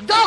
2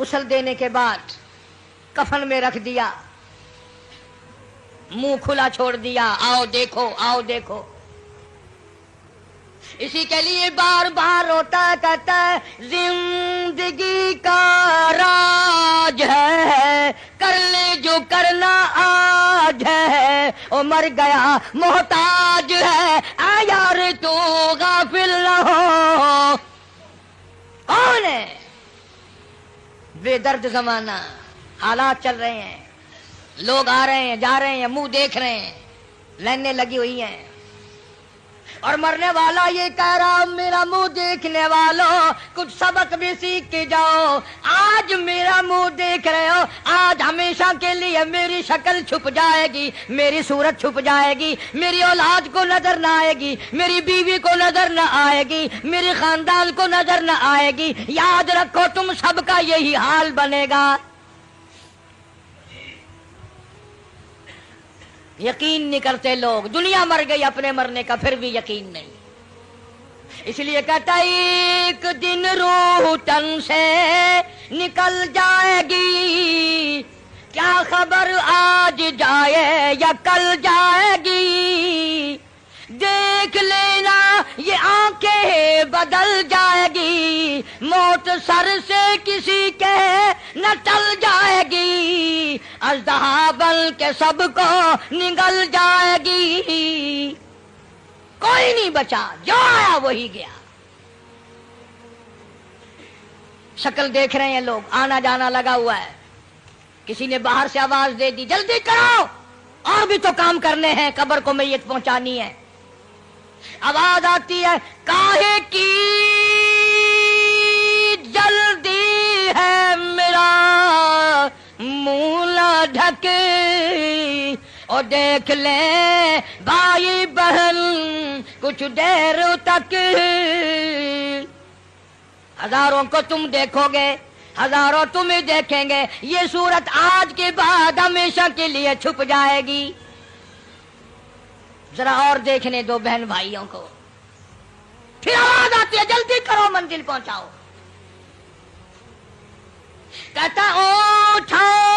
غسل دینے کے بعد کفن میں رکھ دیا، منہ کھلا چھوڑ دیا، آؤ دیکھو آؤ دیکھو۔ اسی کے لیے بار بار روتا کہتا ہے زندگی کا راج ہے، کر لے جو کرنا آج ہے، او مر گیا محتاج ہے، اے یار تو غافل نہ ہو۔ کون ہے؟ بے درد زمانہ، حالات چل رہے ہیں، لوگ آ رہے ہیں جا رہے ہیں، منہ دیکھ رہے ہیں، لائنیں لگی ہوئی ہیں، اور مرنے والا یہ کہہ رہا میرا منہ دیکھنے والوں کچھ سبق بھی سیکھ کے جاؤ، آج میرا منہ دیکھ رہے ہو، آج ہمیشہ کے لیے میری شکل چھپ جائے گی، میری صورت چھپ جائے گی، میری اولاد کو نظر نہ آئے گی، میری بیوی کو نظر نہ آئے گی، میری خاندان کو نظر نہ آئے گی، یاد رکھو تم سب کا یہی حال بنے گا۔ یقین نہیں کرتے لوگ، دنیا مر گئی اپنے مرنے کا پھر بھی یقین نہیں، اس لیے کہتا ایک دن روح تن سے نکل جائے گی، کیا خبر آج جائے یا کل جائے گی، دیکھ لینا یہ آنکھیں بدل جائے گی، موت سر سے کسی کے نہ ٹل جائے گی، اژدہا بن کے سب کو نگل جائے گی، کوئی نہیں بچا، جو آیا وہی گیا۔ شکل دیکھ رہے ہیں لوگ، آنا جانا لگا ہوا ہے، کسی نے باہر سے آواز دے دی جلدی کرو، اور بھی تو کام کرنے ہیں، قبر کو میت پہنچانی ہے۔ آواز آتی ہے کاہے کی جلدی ہے میرا منہ نہ ڈھکے، اور دیکھ لیں بھائی بہن کچھ دیر تک، ہزاروں کو تم دیکھو گے، ہزاروں تمہیں دیکھیں گے، یہ صورت آج کے بعد ہمیشہ کے لیے چھپ جائے گی۔ ذرا اور دیکھنے دو بہن بھائیوں کو، پھر آواز آتی ہے جلدی کرو منزل پہنچاؤ، کہتا اٹھانے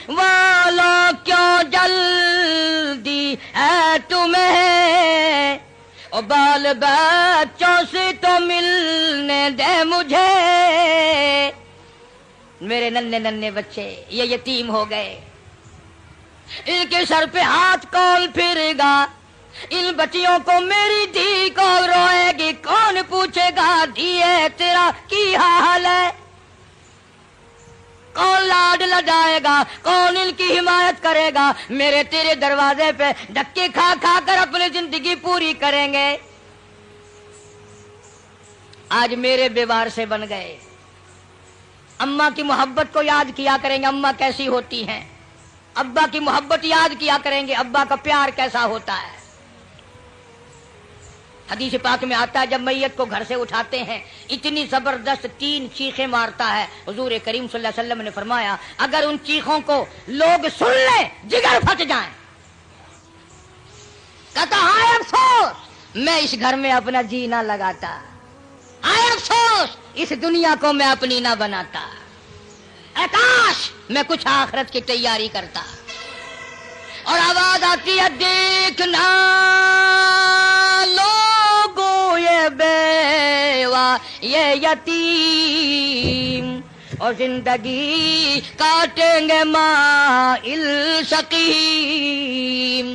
والوں کیوں جلدی ہے تمہیں، اور بال بچوں سے تو ملنے دے مجھے، میرے ننھے ننھے بچے یہ یتیم ہو گئے، ان کے سر پہ ہاتھ کون پھرے گا، ان بچیوں کو میری دھی کون روئے گی، کون پوچھے گا دھیے تیرا کی حال ہے، کون لاڈ لڈائے گا، کون ان کی حمایت کرے گا، میرے تیرے دروازے پہ دھکے کھا کھا کر اپنی زندگی پوری کریں گے۔ آج میرے بیوار سے بن گئے، اماں کی محبت کو یاد کیا کریں گے، اماں کیسی ہوتی ہیں، ابا کی محبت یاد کیا کریں گے، ابا کا پیار کیسا ہوتا ہے۔ حدیث پاک میں آتا ہے جب میت کو گھر سے اٹھاتے ہیں اتنی زبردست 3 چیخیں مارتا ہے، حضور کریم صلی اللہ علیہ وسلم نے فرمایا اگر ان چیخوں کو لوگ سن لیں جگر پھٹ جائیں، کہتا ہائے افسوس میں اس گھر میں اپنا جی نہ لگاتا، ہائے افسوس اس دنیا کو میں اپنی نہ بناتا، اے کاش میں کچھ آخرت کی تیاری کرتا۔ اور آواز آتی ہے دیکھنا لوگوں یہ بیوہ یہ یتیم، اور زندگی کاٹیں گے مائل سقیم،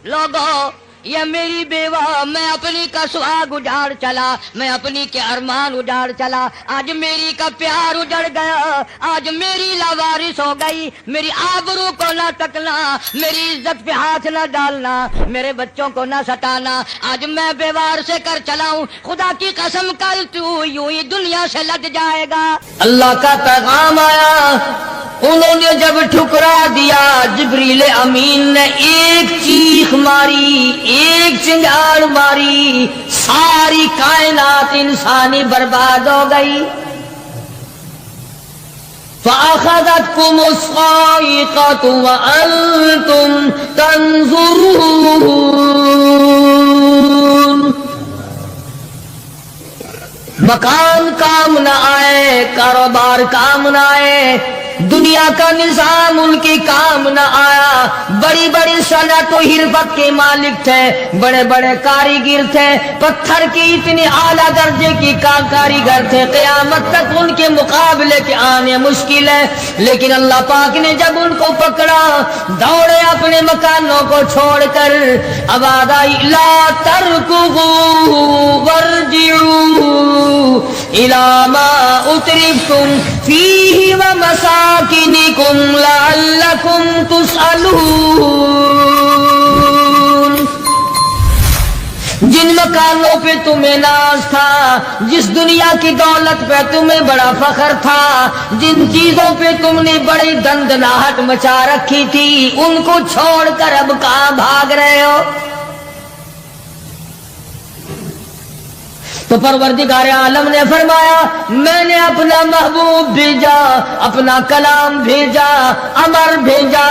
لوگوں یہ میری بیوہ، میں اپنی کا سہاگ اجاڑ چلا، میں اپنی کے ارمان اجاڑ چلا، آج میری کا پیار اجڑ گیا، آج میری لاوارث ہو گئی، میری آبرو کو نہ تکنا، میری عزت پہ ہاتھ نہ ڈالنا، میرے بچوں کو نہ ستانا، آج میں بیوار سے کر چلا ہوں، خدا کی قسم کل تو یوں ہی دنیا سے لٹ جائے گا۔ اللہ کا پیغام آیا، انہوں نے جب ٹھکرا دیا جبریل امین نے ایک چیخ ماری، ایک چنگاڑ ماری، ساری کائنات انسانی برباد ہو گئی۔ فَأَخَذَتْكُمُ الصَّاعِقَةُ وَأَنْتُمْ تَنْظُرُونَ، مکان کام نہ آئے، کاروبار کام نہ آئے، دنیا کا نظام ان کے کام نہ آیا، بڑی بڑی صنعت و حرفت کے مالک تھے، بڑے بڑے کاریگر تھے، پتھر کی اتنے اعلیٰ درجے کی کاریگر تھے، قیامت تک ان کے مقابلے کے آنے مشکل ہے، لیکن اللہ پاک نے جب ان کو پکڑا دوڑے اپنے مکانوں کو چھوڑ کر، آواز آئی لا ترکضوا وارجعوا الی ما اترفتم فیہ ومساکنکم لعلکم تسألون۔ جن مکانوں پہ تمہیں ناز تھا، جس دنیا کی دولت پہ تمہیں بڑا فخر تھا، جن چیزوں پہ تم نے بڑی دندناہٹ مچا رکھی تھی، ان کو چھوڑ کر اب کہاں بھاگ رہے ہو؟ تو پروردگار عالم نے فرمایا میں نے اپنا محبوب بھیجا، اپنا کلام بھیجا، امر بھیجا،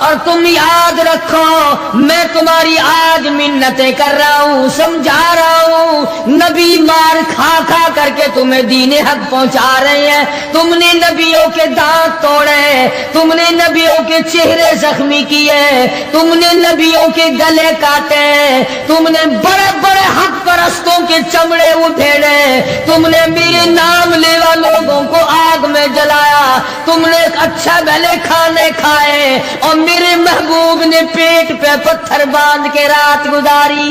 اور تم یاد رکھو میں تمہاری آج منتیں کر رہا ہوں، سمجھا رہا ہوں، نبی مار کھا کھا کر کے تمہیں دین حق پہنچا رہے ہیں، تم نے نبیوں کے دانت توڑے، تم نے نبیوں کے چہرے زخمی کیے، تم نے نبیوں کے گلے کاٹے، تم نے بڑے بڑے حق پرستوں کے چمڑے اٹھیڑے، تم نے میرے نام لیوا لوگوں کو آگ میں جلایا، تم نے اچھا بھلے کھانے کھائے، اور میرے محبوب نے پیٹ پہ پتھر باندھ کے رات گزاری۔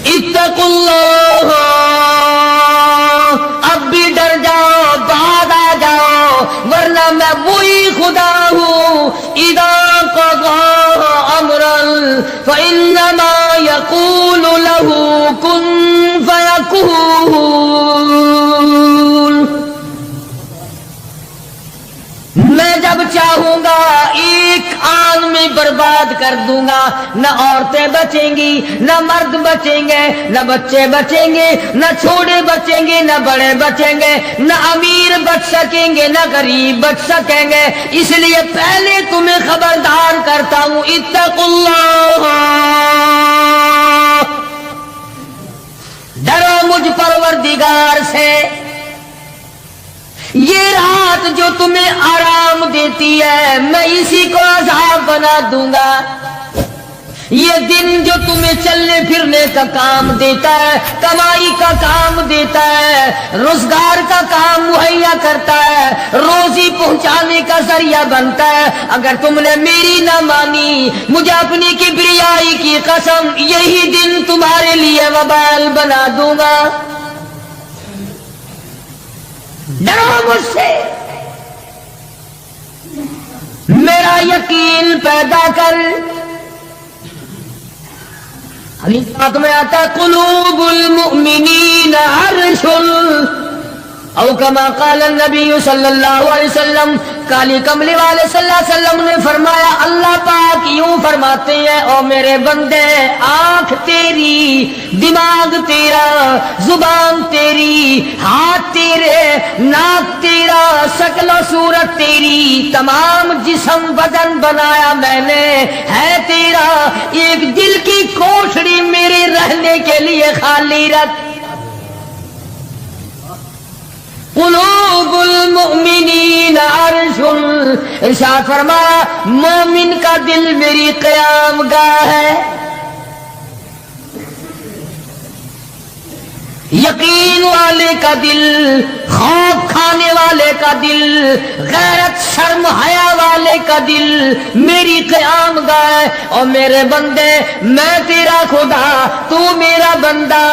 اتقوا اللہ، اب بھی ڈر جاؤ، بعد آ جاؤ، ورنہ میں وہی خدا ہوں اذا قضى امرا فانما يقول له كن فيكون۔ میں جب چاہوں گا ایک آن میں برباد کر دوں گا، نہ عورتیں بچیں گی، نہ مرد بچیں گے، نہ بچے بچیں گے، نہ چھوٹے بچیں گے، نہ بڑے بچیں گے، نہ امیر بچ سکیں گے، نہ غریب بچ سکیں گے، اس لیے پہلے تمہیں خبردار کرتا ہوں اتقوا اللہ، ڈرو مجھ پروردگار سے۔ یہ رات جو تمہیں آرام دیتی ہے میں اسی کو عذاب بنا دوں گا، یہ دن جو تمہیں چلنے پھرنے کا کام دیتا ہے، کمائی کا کام دیتا ہے، روزگار کا کام مہیا کرتا ہے، روزی پہنچانے کا ذریعہ بنتا ہے، اگر تم نے میری نہ مانی، مجھے اپنی کبریائی کی قسم یہی دن تمہارے لیے وبال بنا دوں گا۔ ڈرو مجھ سے، میرا یقین پیدا کر۔ حدیث پاک میں آتا قلوب المؤمنین عرش، او کما قال النبی صلی اللہ علیہ وسلم، کالی کملی والے صلی اللہ علیہ وسلم نے فرمایا اللہ پاک یوں فرماتے ہیں او میرے بندے، آنکھ تیری، دماغ تیرا، زبان تیری، ہاتھ تیرے، ناک تیرا، شکل و صورت تیری، تمام جسم بدن بنایا میں نے ہے تیرا، ایک دل کی کوٹھڑی میرے رہنے کے لیے خالی رکھ۔ قلوب المؤمنین عرش، ارشاد فرمایا مومن کا دل میری قیام گاہ ہے، یقین والے کا دل، خوف کھانے والے کا دل، غیرت شرم حیا والے کا دل میری قیام گاہ۔ اور میرے بندے میں تیرا خدا، تو میرا بندہ،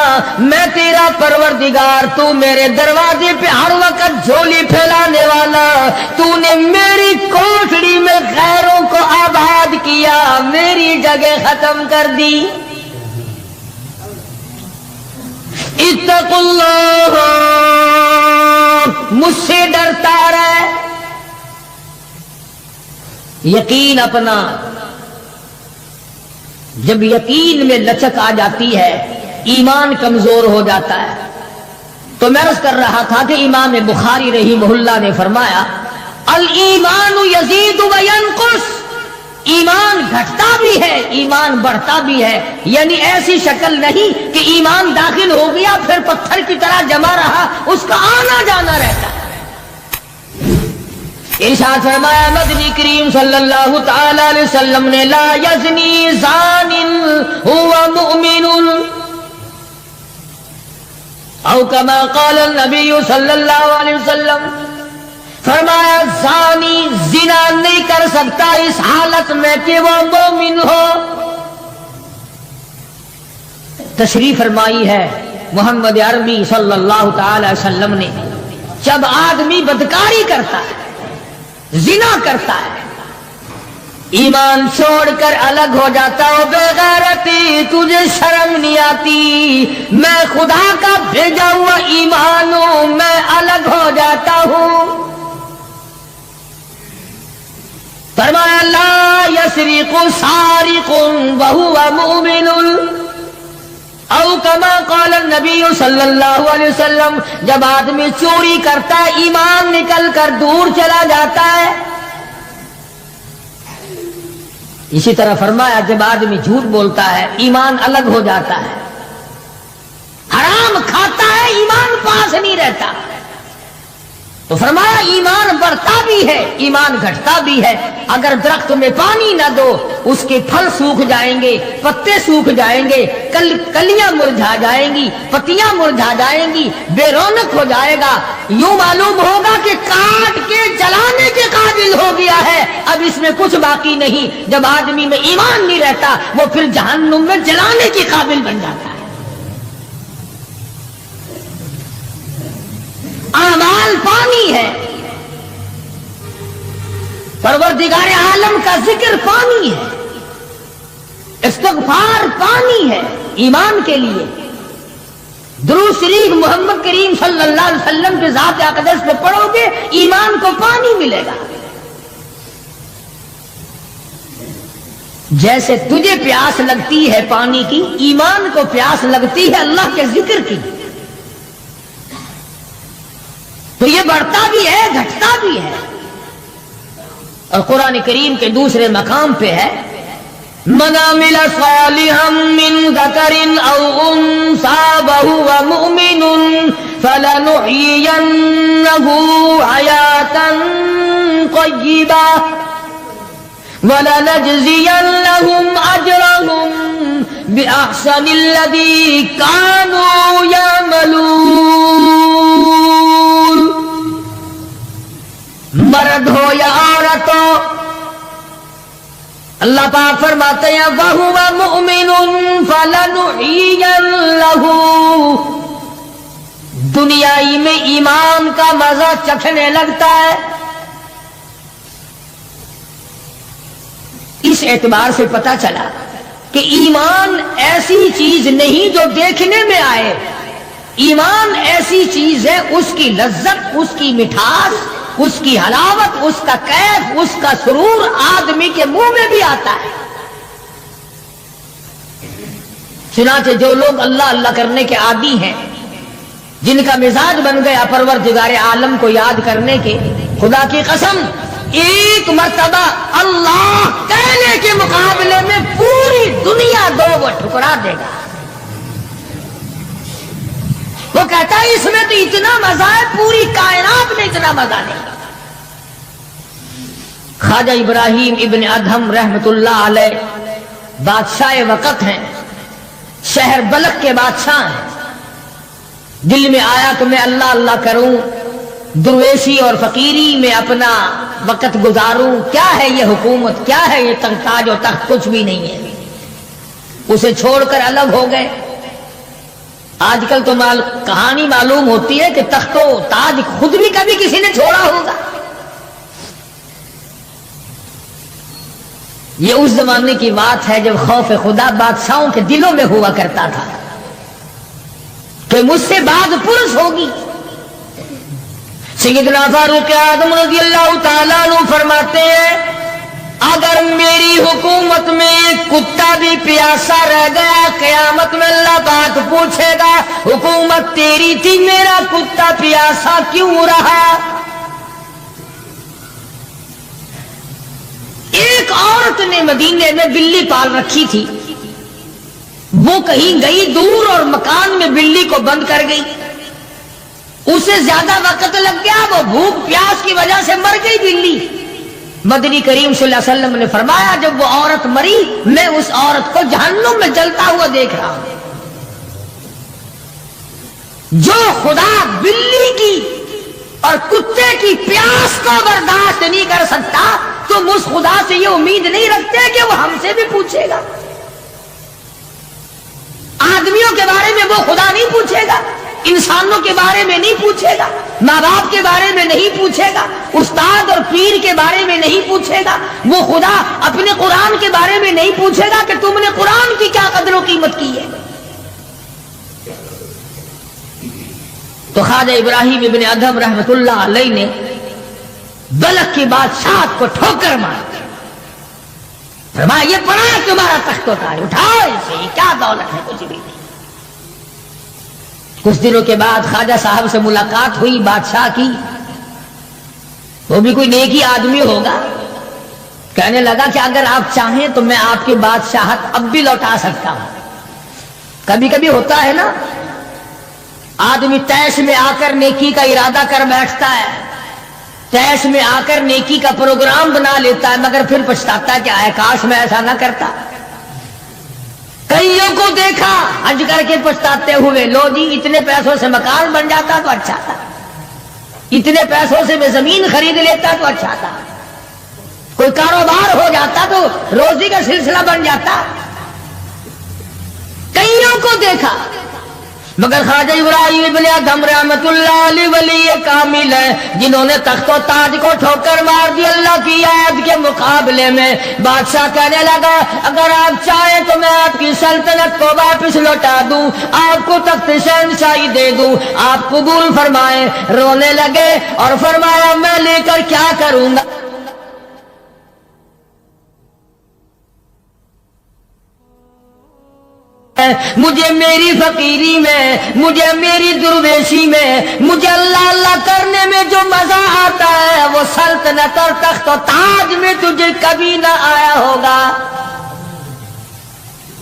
میں تیرا پروردگار، تو میرے دروازے پہ ہر وقت جھولی پھیلانے والا، تو نے میری کوٹھڑی میں غیروں کو آباد کیا، میری جگہ ختم کر دی۔ اتقوا اللہ، مجھ سے ڈرتا رہے، یقین اپنا، جب یقین میں لچک آ جاتی ہے ایمان کمزور ہو جاتا ہے۔ تو میں عرض کر رہا تھا کہ امام بخاری رحمہ اللہ نے فرمایا الایمان یزید و ینقص، ایمان گھٹتا بھی ہے ایمان بڑھتا بھی ہے، یعنی ایسی شکل نہیں کہ ایمان داخل ہو گیا پھر پتھر کی طرح جمع رہا، اس کا آنا جانا رہتا ہے۔ ارشاد فرمایا مدنی کریم صلی اللہ تعالی علیہ وسلم نے لا یزنی زان هو مؤمن او کما قال النبی صلی اللہ علیہ وسلم، فرمایا زانی زنا نہیں کر سکتا اس حالت میں کہ وہ مومن ہو۔ تشریح فرمائی ہے محمد عربی صلی اللہ تعالی علیہ وسلم نے، جب آدمی بدکاری کرتا ہے، زنا کرتا ہے، ایمان چھوڑ کر الگ ہو جاتا ہو، بے غیرتی تجھے شرم نہیں آتی، میں خدا کا بھیجا ہوا ایمان ہوں، میں الگ ہو جاتا ہوں۔ فرمایا لا یسرق سارق وهو مؤمن او کما قال النبی صلی اللہ علیہ وسلم، جب آدمی چوری کرتا ہے ایمان نکل کر دور چلا جاتا ہے۔ اسی طرح فرمایا جب آدمی جھوٹ بولتا ہے ایمان الگ ہو جاتا ہے، حرام کھاتا ہے ایمان پاس نہیں رہتا۔ تو فرمایا ایمان بڑھتا بھی ہے ایمان گھٹتا بھی ہے، اگر درخت میں پانی نہ دو اس کے پھل سوکھ جائیں گے، پتے سوکھ جائیں گے، کلیاں مرجھا جائیں گی، پتیاں مرجھا جائیں گی، بے رونق ہو جائے گا، یوں معلوم ہوگا کہ کاٹ کے جلانے کے قابل ہو گیا ہے، اب اس میں کچھ باقی نہیں۔ جب آدمی میں ایمان نہیں رہتا وہ پھر جہنم میں جلانے کے قابل بن جاتا ہے۔ اعمال پانی ہے، پروردگار عالم کا ذکر پانی ہے، استغفار پانی ہے ایمان کے لیے، درود شریف محمد کریم صلی اللہ علیہ وسلم کے ذات اقدس پہ پڑھو گے ایمان کو پانی ملے گا۔ جیسے تجھے پیاس لگتی ہے پانی کی، ایمان کو پیاس لگتی ہے اللہ کے ذکر کی۔ تو یہ بڑھتا بھی ہے گھٹتا بھی ہے، اور قرآن کریم کے دوسرے مقام پہ ہے من عمل صالحا من ذکر او انثى وهو مؤمن فلنحيينه حياة طيبة ولنجزينهم اجرهم باحسن الذي كانوا يعملون۔ مرد ہو یا عورت ہو، اللہ پاک فرماتے ہیں وَهُوَ مُؤْمِنٌ فَلَنُحْيِيَنَّهُ، دنیائی میں ایمان کا مزہ چکھنے لگتا ہے۔ اس اعتبار سے پتہ چلا کہ ایمان ایسی چیز نہیں جو دیکھنے میں آئے، ایمان ایسی چیز ہے اس کی لذت، اس کی مٹھاس، اس کی حلاوت، اس کا کیف، اس کا سرور آدمی کے منہ میں بھی آتا ہے۔ چنانچہ جو لوگ اللہ اللہ کرنے کے عادی ہیں، جن کا مزاج بن گیا پروردگار عالم کو یاد کرنے کے، خدا کی قسم ایک مرتبہ اللہ کہنے کے مقابلے میں پوری دنیا دو وہ ٹھکرا دے گا۔ وہ کہتا ہے اس میں تو اتنا مزہ ہے پوری کائنات میں اتنا مزہ نہیں۔ خواجہ ابراہیم ابن ادہم رحمت اللہ علیہ بادشاہ وقت ہیں، شہر بلخ کے بادشاہ ہیں۔ دل میں آیا کہ میں اللہ اللہ کروں، درویشی اور فقیری میں اپنا وقت گزاروں، کیا ہے یہ حکومت، کیا ہے یہ تاج و تخت، کچھ بھی نہیں ہے۔ اسے چھوڑ کر الگ ہو گئے۔ آج کل تو کہانی معلوم ہوتی ہے کہ تخت و تاج خود بھی کبھی کسی نے چھوڑا ہوگا۔ یہ اس زمانے کی بات ہے جب خوف خدا بادشاہوں کے دلوں میں ہوا کرتا تھا کہ مجھ سے بعد پرس ہوگی۔ سیدنا فاروق اعظم رضی اللہ تعالیٰ عنہ فرماتے ہیں اگر میری حکومت میں ایک کتا بھی پیاسا رہ گیا قیامت میں اللہ پاک پوچھے گا حکومت تیری تھی میرا کتا پیاسا کیوں رہا؟ ایک ایک عورت نے مدینے میں بلی پال رکھی تھی، وہ کہیں گئی دور اور مکان میں بلی کو بند کر گئی، اسے زیادہ وقت لگ گیا، وہ بھوک پیاس کی وجہ سے مر گئی بلی۔ مدنی کریم صلی اللہ علیہ وسلم نے فرمایا جب وہ عورت مری میں اس عورت کو جہنم میں جلتا ہوا دیکھ رہا ہوں۔ جو خدا بلی کی اور کتے کی پیاس کو برداشت نہیں کر سکتا تم اس خدا سے یہ امید نہیں رکھتے کہ وہ ہم سے بھی پوچھے گا۔ آدمیوں کے بارے میں وہ خدا نہیں پوچھے گا، انسانوں کے بارے میں نہیں پوچھے گا، ماں باپ کے بارے میں نہیں پوچھے گا، استاد اور پیر کے بارے میں نہیں پوچھے گا، وہ خدا اپنے قرآن کے بارے میں نہیں پوچھے گا کہ تم نے قرآن کی کیا قدر و قیمت کی ہے۔ تو خواجہ ابراہیم ابن ادھم رحمت اللہ علیہ نے بلخ کی بادشاہت کو ٹھوکر مار فرمایا یہ پڑا تمہارا تخت و تاج، اٹھاؤ اسے، یہ کیا دولت ہے، کچھ بھی نہیں۔ کچھ دنوں کے بعد خواجہ صاحب سے ملاقات ہوئی بادشاہ کی، وہ بھی کوئی نیکی آدمی ہوگا، کہنے لگا کہ اگر آپ چاہیں تو میں آپ کی بادشاہت اب بھی لوٹا سکتا ہوں۔ کبھی کبھی ہوتا ہے نا آدمی تیش میں آ کر نیکی کا ارادہ کر بیٹھتا ہے، تیش میں آ کر نیکی کا پروگرام بنا لیتا ہے، مگر پھر پچھتاتا ہے کہ آئے کاش میں ایسا نہ کرتا۔ کئیوں کو دیکھا حج کر کے پچھتاتے ہوئے، لو جی اتنے پیسوں سے مکان بن جاتا تو اچھا تھا، اتنے پیسوں سے میں زمین خرید لیتا تو اچھا تھا، کوئی کاروبار ہو جاتا تو روزی کا سلسلہ بن جاتا۔ کئیوں کو دیکھا مگر خواجہ ابراہیم ابن ادھم رحمت اللہ علیہ ولی کامل ہے جنہوں نے تخت و تاج کو ٹھوکر مار دی اللہ کی آیت کے مقابلے میں۔ بادشاہ کہنے لگا اگر آپ چاہیں تو میں آپ کی سلطنت کو واپس لوٹا دوں، آپ کو تخت شہنشاہی دے دوں، آپ قبول فرمائیں۔ رونے لگے اور فرمایا میں لے کر کیا کروں گا، مجھے میری فقیری میں، مجھے میری درویشی میں، مجھے اللہ اللہ کرنے میں جو مزہ آتا ہے وہ سلطنت اور تخت و تاج میں تجھے کبھی نہ آیا ہوگا،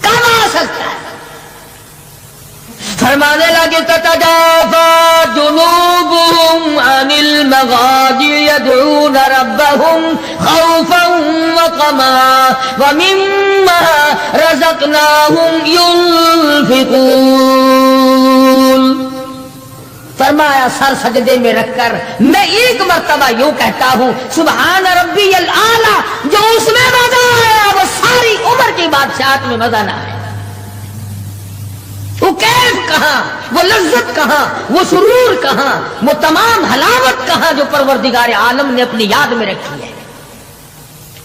کب آ سکتا ہے؟ فرمانے لگے تتجافى جنوبهم عن المضاجع يدعون ربهم خوفا وطمعا ومما رزقناهم ينفقون۔ فرمایا سر سجدے میں رکھ کر میں ایک مرتبہ یوں کہتا ہوں سبحان ربی الاعلی، جو اس میں مزہ آیا وہ ساری عمر کی بادشاہت میں مزہ نہ آیا۔ وہ کیف کہاں، وہ لذت کہاں، وہ سرور کہاں، وہ تمام حلاوت کہاں جو پروردگار عالم نے اپنی یاد میں رکھی ہے۔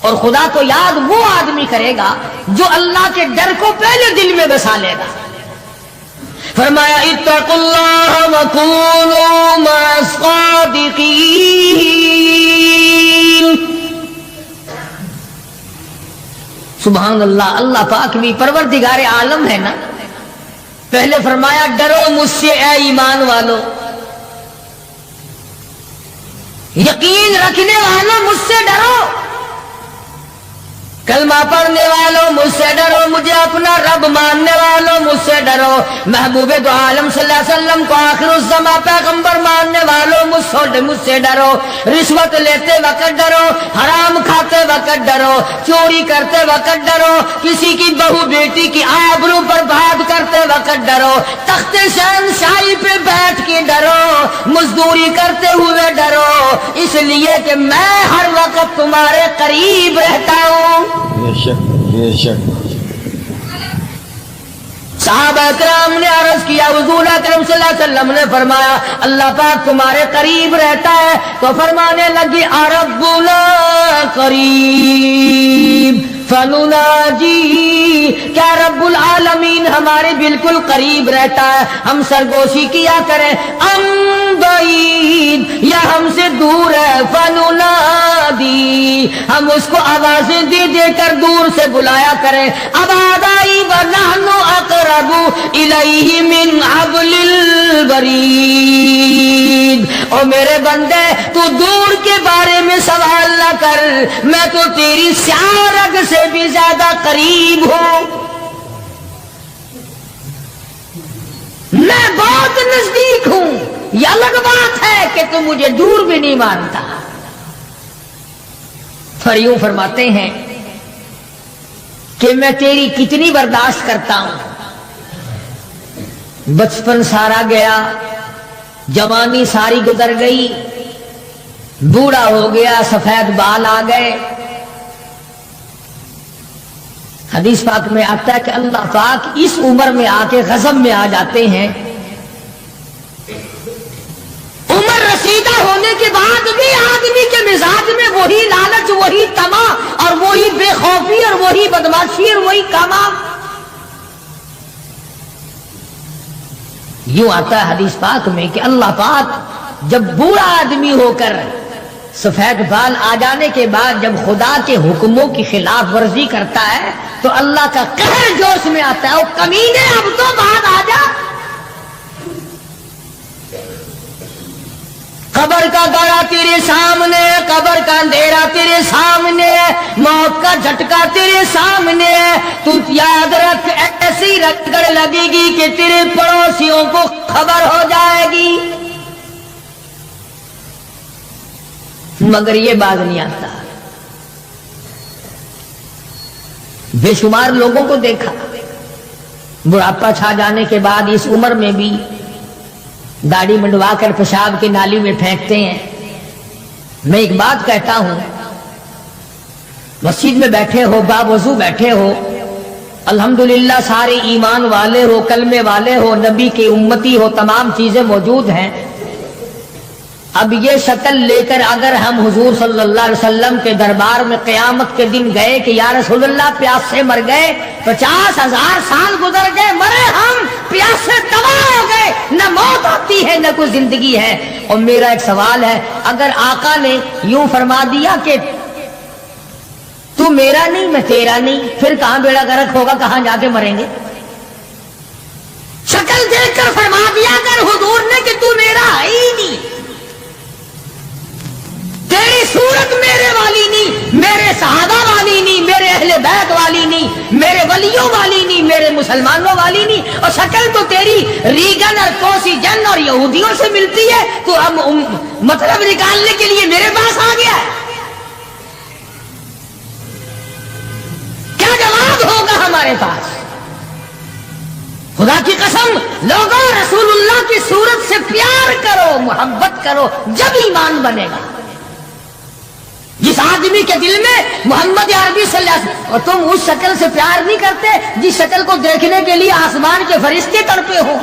اور خدا کو یاد وہ آدمی کرے گا جو اللہ کے ڈر کو پہلے دل میں بسا لے گا۔ فرمایا اتقوا اللہ وکونوا مع الصادقین۔ سبحان اللہ، اللہ پاک بھی پروردگار عالم ہے نا۔ پہلے فرمایا ڈرو مجھ سے اے ایمان والو، یقین رکھنے والوں مجھ سے ڈرو، کلمہ پڑھنے والوں مجھ سے ڈرو، مجھے اپنا رب ماننے والوں مجھ سے ڈرو، محبوب دو عالم صلی اللہ علیہ وسلم کو آخر الزماں پیغمبر ماننے والوں مجھ سے ڈرو، رشوت لیتے وقت ڈرو، حرام کھاتے وقت ڈرو، چوری کرتے وقت ڈرو، کسی کی بہو بیٹی کی آبرو پر بات کرتے وقت ڈرو، تخت شہنشاہی پہ بیٹھ کے ڈرو، مزدوری کرتے ہوئے ڈرو، اس لیے کہ میں ہر وقت تمہارے قریب رہتا ہوں۔ بے شک بے شک۔ صحابہ کرام نے عرض کیا حضور اکرم صلی اللہ علیہ وسلم نے فرمایا اللہ پاک تمہارے قریب رہتا ہے، تو فرمانے لگی ربنا قریب فنناجی، کیا رب العالمین ہمارے بالکل قریب رہتا ہے، ہم سرگوشی کیا کریں، ام بعید، یا ہم سے دور ہے، فننادی، ہم اس کو آوازیں دے دے کر دور سے بلایا کریں، ابادائی ونحن اقرب الیہ من حبل الورید، او میرے بندے تو دور کے بارے میں سوال نہ کر، میں تو تیری سیاہ رگ سے بھی زیادہ قریب ہوں، میں بہت نزدیک ہوں۔ یہ الگ بات ہے کہ تم مجھے دور بھی نہیں مانتا۔ اور یوں فرماتے ہیں کہ میں تیری کتنی برداشت کرتا ہوں، بچپن سارا گیا، جوانی ساری گزر گئی، بوڑھا ہو گیا، سفید بال آ گئے۔ حدیث پاک میں آتا ہے کہ اللہ پاک اس عمر میں آ کے غضب میں آ جاتے ہیں۔ عمر رسیدہ ہونے کے بعد بھی آدمی کے مزاج میں وہی لالچ، وہی طمع اور وہی بے خوفی اور وہی بدماشی اور وہی کام۔ یوں آتا ہے حدیث پاک میں کہ اللہ پاک جب بوڑھا آدمی ہو کر سفید بال آ جانے کے بعد جب خدا کے حکموں کی خلاف ورزی کرتا ہے تو اللہ کا قہر جوش میں آتا ہے، او کمینے اب تو بعد آ جا۔ قبر کا گڑا تیرے سامنے ہے، قبر کا اندھیرا تیرے سامنے ہے، موت کا جھٹکا تیرے سامنے ہے، تو یاد رکھ ایسی رگڑ لگے گی کہ تیرے پڑوسیوں کو خبر ہو جائے گی، مگر یہ باز نہیں آتا۔ بے شمار لوگوں کو دیکھا بڑھاپا چھا جانے کے بعد اس عمر میں بھی داڑھی منڈوا کر پیشاب کی نالی میں پھینکتے ہیں۔ میں ایک بات کہتا ہوں، مسجد میں بیٹھے ہو، باوضو بیٹھے ہو، الحمدللہ سارے ایمان والے ہو، کلمے والے ہو، نبی کے امتی ہو، تمام چیزیں موجود ہیں۔ اب یہ شکل لے کر اگر ہم حضور صلی اللہ علیہ وسلم کے دربار میں قیامت کے دن گئے کہ یا رسول اللہ پیاس سے مر گئے، 50,000 سال گزر گئے، مرے ہم پیاس سے تباہ ہو گئے، نہ موت آتی ہے نہ کوئی زندگی ہے۔ اور میرا ایک سوال ہے، اگر آقا نے یوں فرما دیا کہ تو میرا نہیں میں تیرا نہیں، پھر کہاں بیڑا غرق ہوگا، کہاں جا کے مریں گے؟ شکل دیکھ کر فرما دیا کر حضور نے کہ تو میرا ہے ہی نہیں، تیری صورت میرے والی نہیں، میرے صحابہ والی نہیں، میرے اہل بیت والی نہیں، میرے ولیوں والی نہیں، میرے مسلمانوں والی نہیں، اور شکل تو تیری ریگن اور کوسی جن اور یہودیوں سے ملتی ہے، تو اب مطلب نکالنے کے لیے میرے پاس آ گیا ہے۔ کیا جواب ہوگا ہمارے پاس؟ خدا کی قسم لوگوں، رسول اللہ کی صورت سے پیار کرو، محبت کرو، جب ایمان بنے گا۔ جس آدمی کے دل میں محمد عربی صلی اللہ علیہ وسلم، اور تم اس شکل سے پیار نہیں کرتے جس شکل کو دیکھنے کے لیے آسمان کے فرشتے تڑپے ہو۔